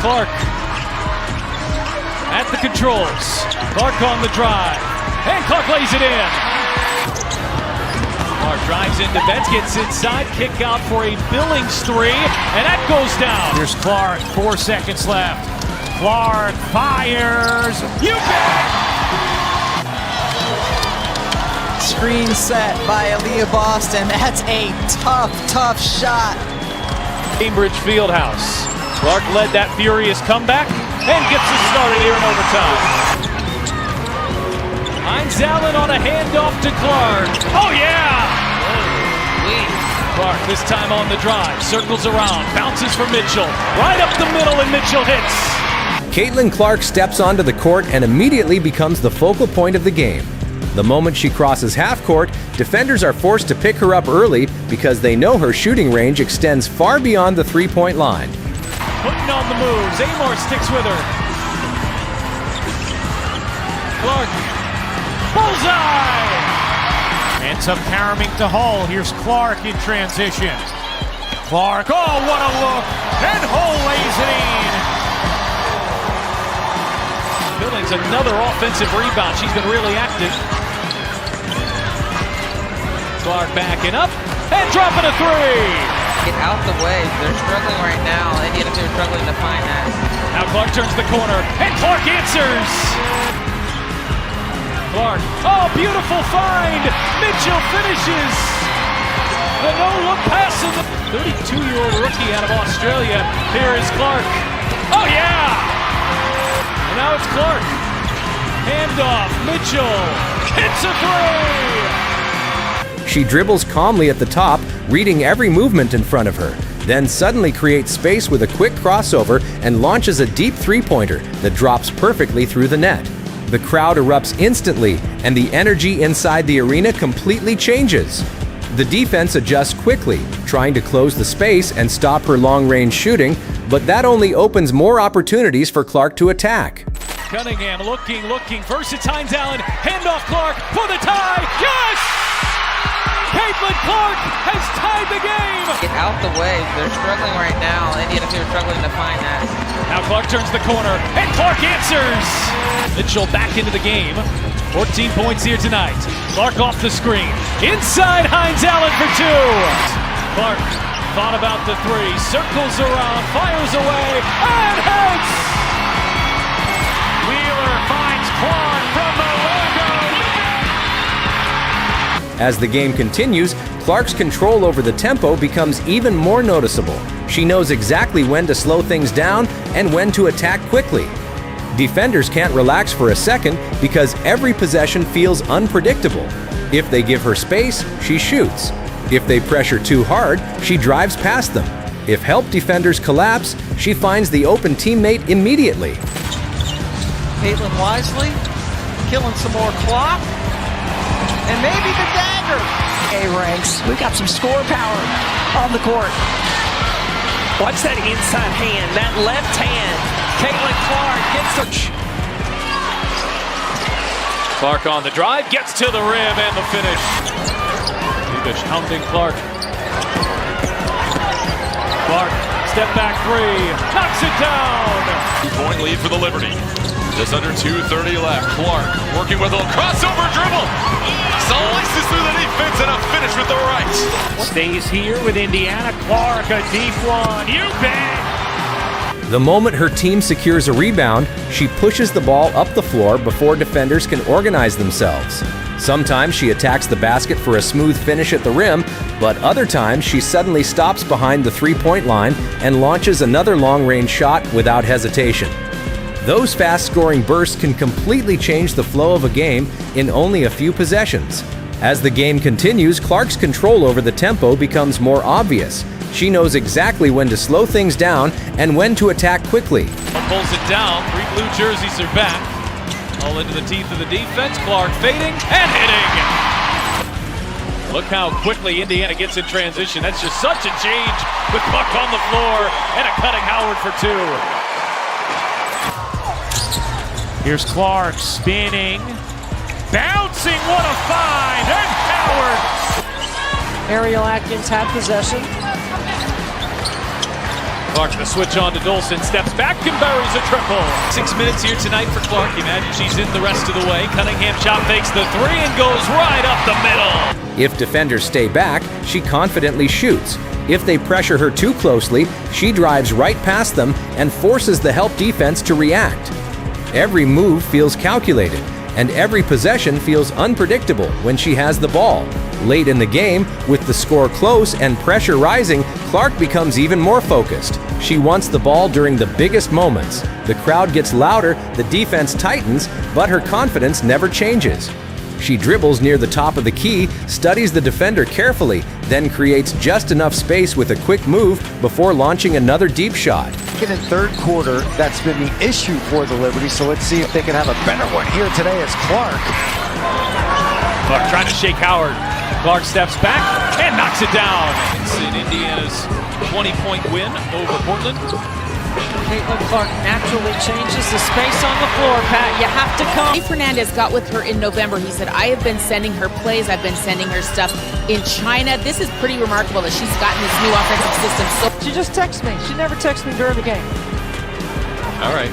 Clark at the controls. Clark on the drive. And Clark lays it in. Clark drives into Betts, gets inside, kick out for a Billings three, and that goes down. Here's Clark, 4 seconds left. Clark fires. You bet! Screen set by Aaliyah Boston. That's a tough shot. Cambridge Fieldhouse. Clark led that furious comeback and gets us started here in overtime. Hines Allen on a handoff to Clark. Oh yeah! Clark this time on the drive, circles around, bounces for Mitchell. Right up the middle and Mitchell hits. Caitlin Clark steps onto the court and immediately becomes the focal point of the game. The moment she crosses half court, defenders are forced to pick her up early because they know her shooting range extends far beyond the three-point line. Putting on the moves, Amor sticks with her. Clark, bullseye! Ends up caroming to Hull. Here's Clark in transition. Clark, oh, what a look! And Hull lays it in. Billings, another offensive rebound. She's been really active. Clark backing up and dropping a three. Get out the way. They're struggling right now. Indiana are struggling to find that. Now Clark turns the corner and Clark answers. Clark, oh, beautiful find. Mitchell finishes. The no-look pass of the 32-year-old rookie out of Australia. Here is Clark. Oh, yeah! And now it's Clark. Handoff, Mitchell hits a three. She dribbles calmly at the top, reading every movement in front of her, then suddenly creates space with a quick crossover and launches a deep three-pointer that drops perfectly through the net. The crowd erupts instantly, and the energy inside the arena completely changes. The defense adjusts quickly, trying to close the space and stop her long-range shooting, but that only opens more opportunities for Clark to attack. Cunningham looking. First it's Hines Allen. Handoff Clark for the tie. Yes! Caitlin Clark has tied the game. Get out the way. They're struggling right now. Indiana are struggling to find that. Now Clark turns the corner, and Clark answers. Mitchell back into the game. 14 points here tonight. Clark off the screen. Inside Hines Allen for two. Clark thought about the three. Circles around, fires away, and hits. Wheeler finds Clark from the logo. As the game continues, Clark's control over the tempo becomes even more noticeable. She knows exactly when to slow things down and when to attack quickly. Defenders can't relax for a second because every possession feels unpredictable. If they give her space, she shoots. If they pressure too hard, she drives past them. If help defenders collapse, she finds the open teammate immediately. Caitlin wisely killing some more clock. And maybe the dagger. A-ranks. We got some score power on the court. Watch that inside hand, that left hand. Caitlin Clark gets the... Clark on the drive, gets to the rim and the finish. Dubish hounding Clark. Clark, step back three, knocks it down. 2-point lead for the Liberty. Just under 2:30 left. Clark working with a crossover dribble. Slices through the defense and a finish with the right. Stays here with Indiana. Clark, a deep one. You bet! The moment her team secures a rebound, she pushes the ball up the floor before defenders can organize themselves. Sometimes she attacks the basket for a smooth finish at the rim, but other times she suddenly stops behind the three-point line and launches another long-range shot without hesitation. Those fast-scoring bursts can completely change the flow of a game in only a few possessions. As the game continues, Clark's control over the tempo becomes more obvious. She knows exactly when to slow things down and when to attack quickly. Pulls it down. Three blue jerseys are back. All into the teeth of the defense. Clark fading and hitting. Look how quickly Indiana gets in transition. That's just such a change with Clark on the floor and a cutting Howard for two. Here's Clark spinning, bouncing, what a find, and Howard. Ariel Atkins had possession. Clark the switch on to Dolson, steps back and buries a triple. 6 minutes here tonight for Clark. Imagine she's in the rest of the way. Cunningham shot fakes the three and goes right up the middle. If defenders stay back, she confidently shoots. If they pressure her too closely, she drives right past them and forces the help defense to react. Every move feels calculated, and every possession feels unpredictable when she has the ball. Late in the game, with the score close and pressure rising, Clark becomes even more focused. She wants the ball during the biggest moments. The crowd gets louder, the defense tightens, but her confidence never changes. She dribbles near the top of the key, studies the defender carefully, then creates just enough space with a quick move before launching another deep shot. In third quarter, that's been the issue for the Liberty, so let's see if they can have a better one here today as Clark. Clark trying to shake Howard. Clark steps back and knocks it down. It's in Indiana's 20-point win over Portland. Caitlin Clark naturally changes the space on the floor, Pat. You have to come. Dave Fernandez got with her in November. He said, I have been sending her plays. I've been sending her stuff in China. This is pretty remarkable that she's gotten this new offensive system. So She just texts me. She never texts me during the game. All right.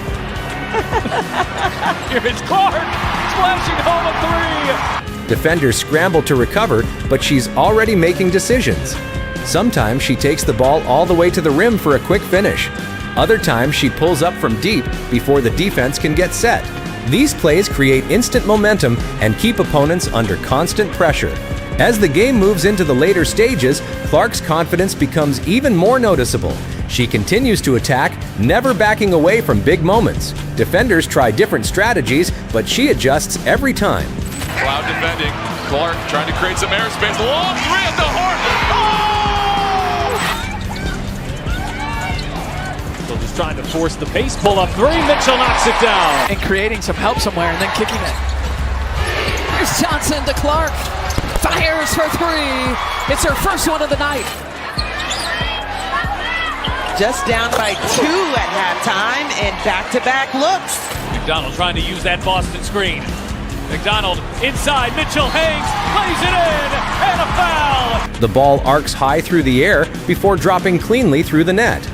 Here it's Clark splashing home a three. Defenders scramble to recover, but she's already making decisions. Sometimes she takes the ball all the way to the rim for a quick finish. Other times she pulls up from deep before the defense can get set. These plays create instant momentum and keep opponents under constant pressure. As the game moves into the later stages, Clark's confidence becomes even more noticeable. She continues to attack, never backing away from big moments. Defenders try different strategies, but she adjusts every time. Cloud defending. Clark trying to create some airspace. Long three at the horn. Oh! So just trying to force the pace. Pull up three. Mitchell knocks it down. And creating some help somewhere and then kicking it. Here's Johnson to Clark. Fires for three. It's her first one of the night. Just down by 2 at halftime and back-to-back looks. McDonald trying to use that Boston screen. McDonald inside, Mitchell hangs, lays it in, and a foul! The ball arcs high through the air before dropping cleanly through the net.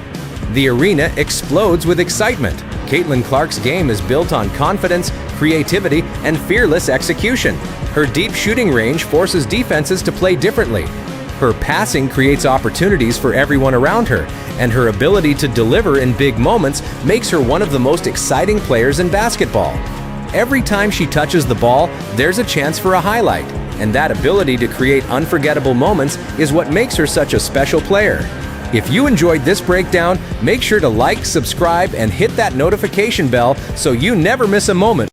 The arena explodes with excitement. Caitlin Clark's game is built on confidence, creativity, and fearless execution. Her deep shooting range forces defenses to play differently. Her passing creates opportunities for everyone around her, and her ability to deliver in big moments makes her one of the most exciting players in basketball. Every time she touches the ball, there's a chance for a highlight, and that ability to create unforgettable moments is what makes her such a special player. If you enjoyed this breakdown, make sure to like, subscribe, and hit that notification bell so you never miss a moment.